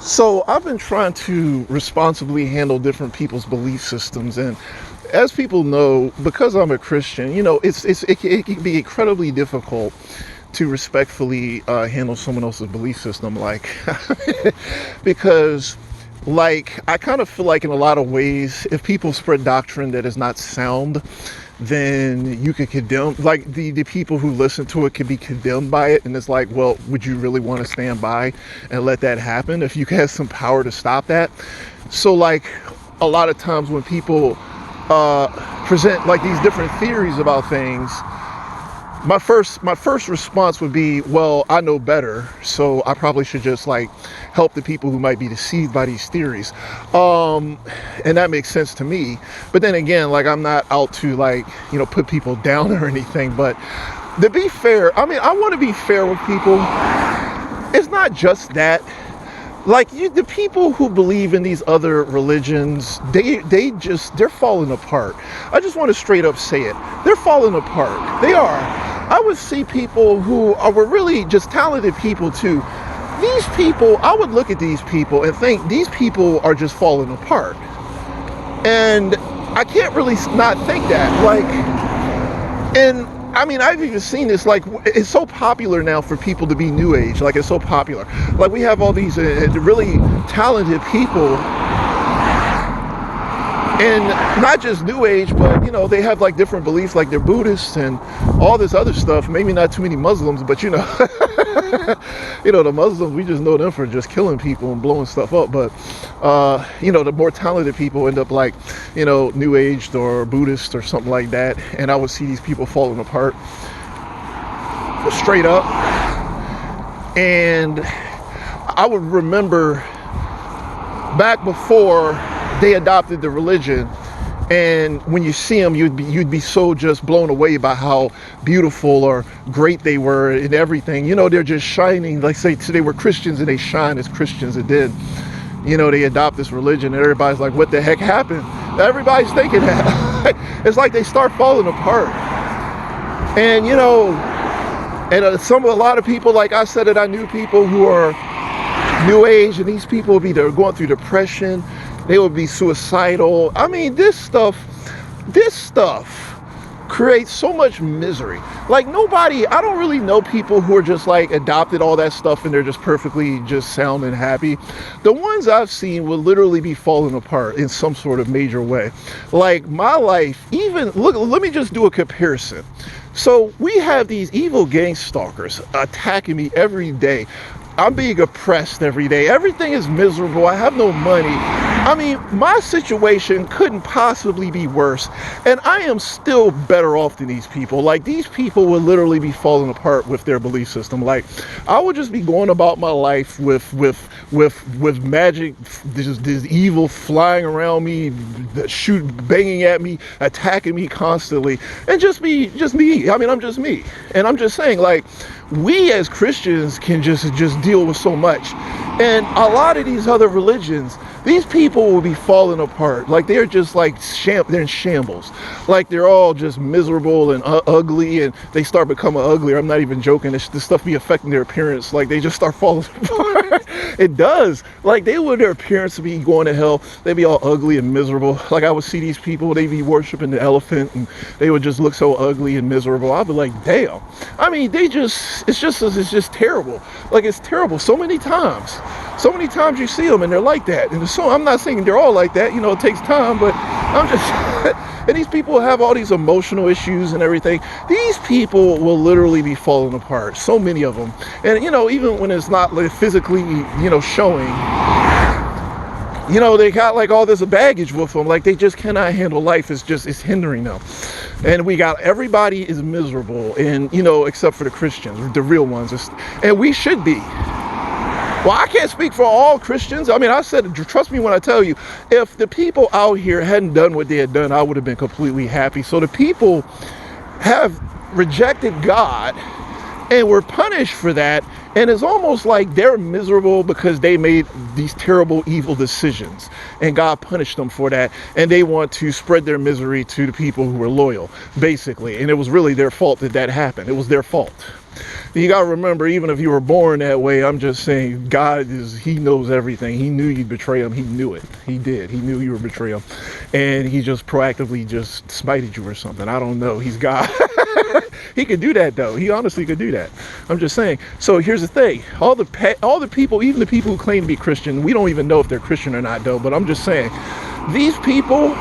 So I've been trying to responsibly handle different people's belief systems, and as people know, because I'm a Christian, it can be incredibly difficult to respectfully handle someone else's belief system, like because I kind of feel like in a lot of ways, if people spread doctrine that is not sound, then you could condemn, like the people who listen to it could be condemned by it. And it's like, well, would you really want to stand by and let that happen if you had some power to stop that? So like a lot of times when people present like these different theories about things, my first response would be, well, I know better, so I probably should just like help the people who might be deceived by these theories. And that makes sense to me. But then again, like I'm not out to put people down or anything. But to be fair, I mean, I want to be fair with people. It's not just that. The people who believe in these other religions, they're falling apart. I just want to straight up say it. They're falling apart. They are. I would see people who were really just talented people too. These people, I would look at these people and think these people are just falling apart. And I can't really not think that. And I mean, I've even seen this, it's so popular now for people to be new age. Like, it's so popular. Like, we have all these really talented people, and not just new age, but, they have like different beliefs, like they're Buddhists and all this other stuff. Maybe not too many Muslims, but the Muslims, we just know them for just killing people and blowing stuff up. But, the more talented people end up new aged or Buddhist or something like that. And I would see these people falling apart straight up. And I would remember back before they adopted the religion, and when you see them, you'd be so just blown away by how beautiful or great they were and everything. They're just shining. Like, say they were Christians and they shine as Christians. It did. They adopt this religion and everybody's like, what the heck happened? Everybody's thinking that. It's like they start falling apart. And, a lot of people, like I said, that I knew people who are new age, and these people would be going through depression. They would be suicidal. I mean, this stuff creates so much misery. I don't really know people who are just adopted all that stuff and they're just perfectly just sound and happy. The ones I've seen will literally be falling apart in some sort of major way. Like my life, let me just do a comparison. So we have these evil gang stalkers attacking me every day. I'm being oppressed every day. Everything is miserable. I have no money. I mean, my situation couldn't possibly be worse. And I am still better off than these people. These people would literally be falling apart with their belief system. I would just be going about my life with magic, this evil flying around me, banging at me, attacking me constantly. And just me. I mean, I'm just me. And I'm just saying, we as Christians can just deal with so much. And a lot of these other religions, these people will be falling apart. They're just they're in shambles. They're all just miserable and ugly, and they start becoming uglier. I'm not even joking. This stuff be affecting their appearance. They just start falling apart. It does. Their appearance be going to hell. They be all ugly and miserable. I would see these people, they be worshiping the elephant, and they would just look so ugly and miserable. I'd be like, damn. I mean, it's just terrible. It's terrible so many times. So many times you see them and they're like that. And so I'm not saying they're all like that. It takes time, but I'm just, and these people have all these emotional issues and everything. These people will literally be falling apart. So many of them. And, even when it's not physically, showing, they got all this baggage with them. They just cannot handle life. It's hindering them. And everybody is miserable, and, except for the Christians, the real ones. And we should be. Well, I can't speak for all Christians. I mean, I said, trust me when I tell you, if the people out here hadn't done what they had done, I would have been completely happy. So the people have rejected God and were punished for that. And it's almost like they're miserable because they made these terrible, evil decisions. And God punished them for that. And they want to spread their misery to the people who were loyal, basically. And it was really their fault that that happened. It was their fault. You got to remember, even if you were born that way, I'm just saying, he knows everything. He knew you'd betray him. He knew it. He did. He knew you would betray him. And he just proactively just smited you or something. I don't know. He's God. He could do that, though. He honestly could do that. I'm just saying. So here's the thing. All the people, even the people who claim to be Christian, we don't even know if they're Christian or not, though. But I'm just saying, these people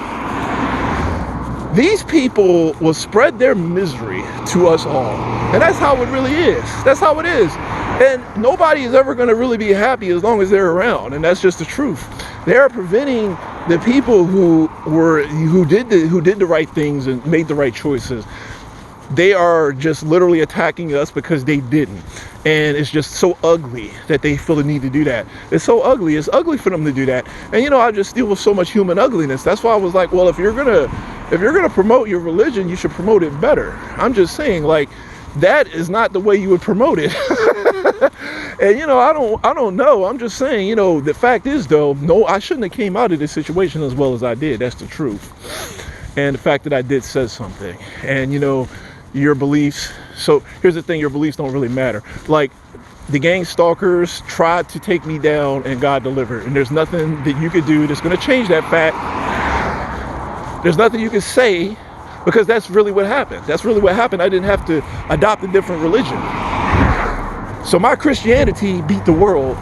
will spread their misery to us all. And that's how it really is. That's how it is. And nobody is ever going to really be happy as long as they're around. And that's just the truth. They're preventing the people who did the right things and made the right choices. They are just literally attacking us because they didn't. And it's just so ugly that they feel the need to do that. It's so ugly. It's ugly for them to do that. And I just deal with so much human ugliness. That's why I was like, well, if you're gonna promote your religion, you should promote it better. I'm just saying, like, that is not the way you would promote it. And I don't know. I'm just saying, the fact is, though, no, I shouldn't have came out of this situation as well as I did. That's the truth. And the fact that I did says something. And your beliefs. So here's the thing, your beliefs don't really matter. Like, the gang stalkers tried to take me down and God delivered. And there's nothing that you could do that's going to change that fact. There's nothing you can say, because that's really what happened. That's really what happened. I didn't have to adopt a different religion. So my Christianity beat the world,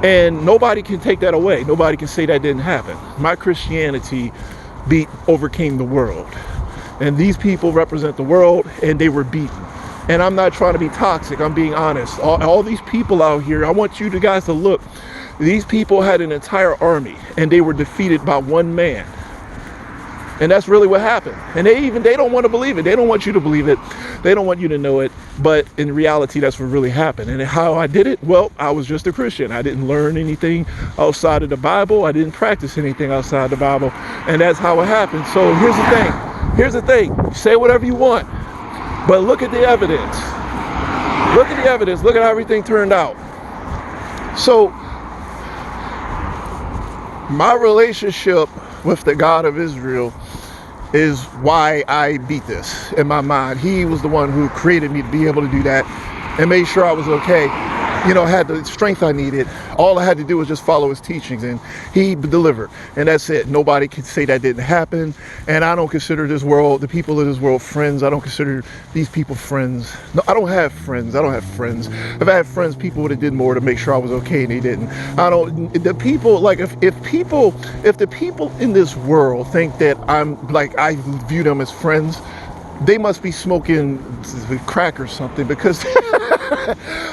and nobody can take that away. Nobody can say that didn't happen. My Christianity overcame the world. And these people represent the world, and they were beaten. And I'm not trying to be toxic. I'm being honest. All these people out here, I want you guys to look. These people had an entire army, and they were defeated by one man. And that's really what happened. And they don't want to believe it. They don't want you to believe it. They don't want you to know it. But in reality, that's what really happened. And how I did it? Well, I was just a Christian. I didn't learn anything outside of the Bible. I didn't practice anything outside the Bible. And that's how it happened. So here's the thing. Here's the thing. Say whatever you want. But look at the evidence. Look at the evidence. Look at how everything turned out. So my relationship with the God of Israel is why I beat this in my mind. He was the one who created me to be able to do that and made sure I was okay. Had the strength I needed. All I had to do was just follow his teachings, and he delivered. And that's it. Nobody can say that didn't happen. And I don't consider the people of this world, friends. I don't consider these people friends. No, I don't have friends. I don't have friends. If I had friends, people would have did more to make sure I was okay, and they didn't. The people, like, if the people in this world think that I view them as friends, they must be smoking crack or something, because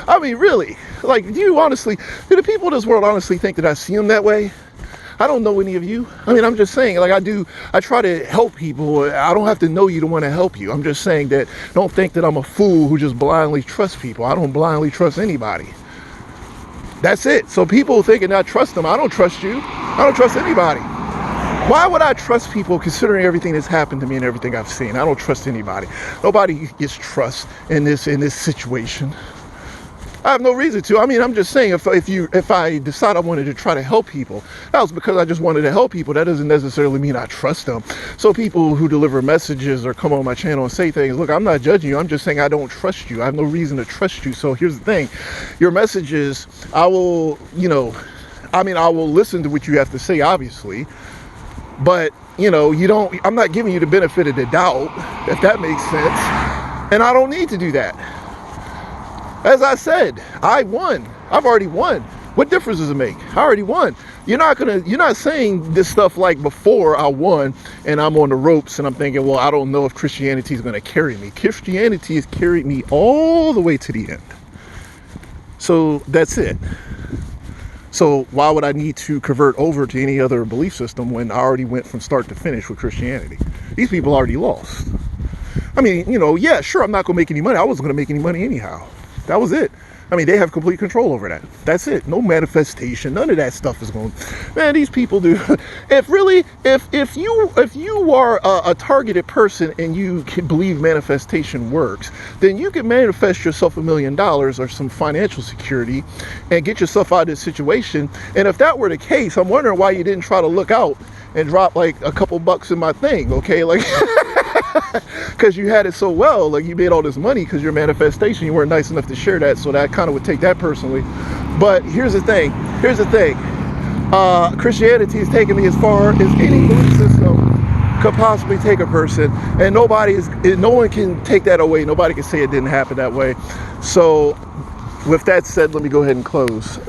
I mean, really, like, do the people of this world honestly think that I see them that way? I don't know any of you. I mean, I'm just saying, like, I try to help people. I don't have to know you to want to help you. I'm just saying that don't think that I'm a fool who just blindly trusts people. I don't blindly trust anybody. That's it. So people thinking I trust them. I don't trust you. I don't trust anybody. Why would I trust people considering everything that's happened to me and everything I've seen? I don't trust anybody. Nobody gets trust in this situation. I have no reason to. I mean, I'm just saying, if I decide I wanted to try to help people, that was because I just wanted to help people. That doesn't necessarily mean I trust them. So people who deliver messages or come on my channel and say things, look, I'm not judging you. I'm just saying I don't trust you. I have no reason to trust you. So here's the thing. Your messages, I will listen to what you have to say, obviously. But, I'm not giving you the benefit of the doubt, if that makes sense. And I don't need to do that. As I said, I won. I've already won. What difference does it make? I already won. You're not saying this stuff like before I won and I'm on the ropes and I'm thinking, well, I don't know if Christianity is going to carry me. Christianity has carried me all the way to the end. So that's it. So why would I need to convert over to any other belief system when I already went from start to finish with Christianity? These people already lost. I mean, yeah, sure, I'm not going to make any money. I wasn't going to make any money anyhow. That was it. I mean, they have complete control over that. That's it. No manifestation. None of that stuff is going. Man, these people do. If you are a targeted person and you can believe manifestation works, then you can manifest yourself $1 million or some financial security and get yourself out of this situation. And if that were the case, I'm wondering why you didn't try to look out and drop like a couple bucks in my thing, okay? Like, because you had it so well, like you made all this money because your manifestation, you weren't nice enough to share that, so that kind of would take that personally. But here's the thing. Christianity has taken me as far as any belief system could possibly take a person, and no one can take that away. Nobody can say it didn't happen that way. So with that said, let me go ahead and close.